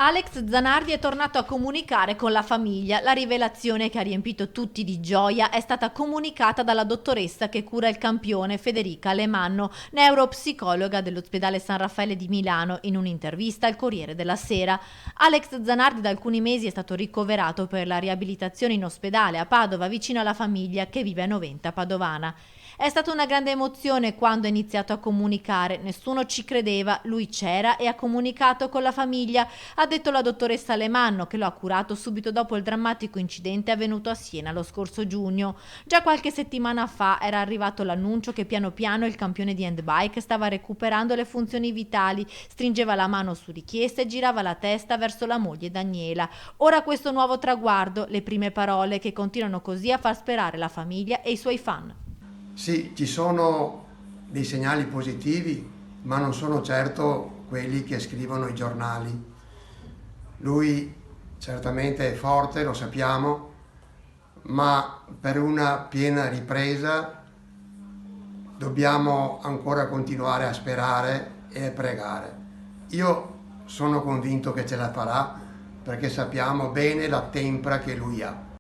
Alex Zanardi è tornato a comunicare con la famiglia. La rivelazione che ha riempito tutti di gioia è stata comunicata dalla dottoressa che cura il campione, Federica Alemanno, neuropsicologa dell'ospedale San Raffaele di Milano, in un'intervista al Corriere della Sera. Alex Zanardi da alcuni mesi è stato ricoverato per la riabilitazione in ospedale a Padova, vicino alla famiglia che vive a Noventa Padovana. È stata una grande emozione quando ha iniziato a comunicare. Nessuno ci credeva, lui c'era e ha comunicato con la famiglia, ha detto la dottoressa Alemanno, che lo ha curato subito dopo il drammatico incidente avvenuto a Siena lo scorso giugno. Già qualche settimana fa era arrivato l'annuncio che piano piano il campione di handbike stava recuperando le funzioni vitali, stringeva la mano su richiesta e girava la testa verso la moglie Daniela. Ora questo nuovo traguardo, le prime parole che continuano così a far sperare la famiglia e i suoi fan. Sì, ci sono dei segnali positivi, ma non sono certo quelli che scrivono i giornali. Lui certamente è forte, lo sappiamo, ma per una piena ripresa dobbiamo ancora continuare a sperare e a pregare. Io sono convinto che ce la farà perché sappiamo bene la tempra che lui ha.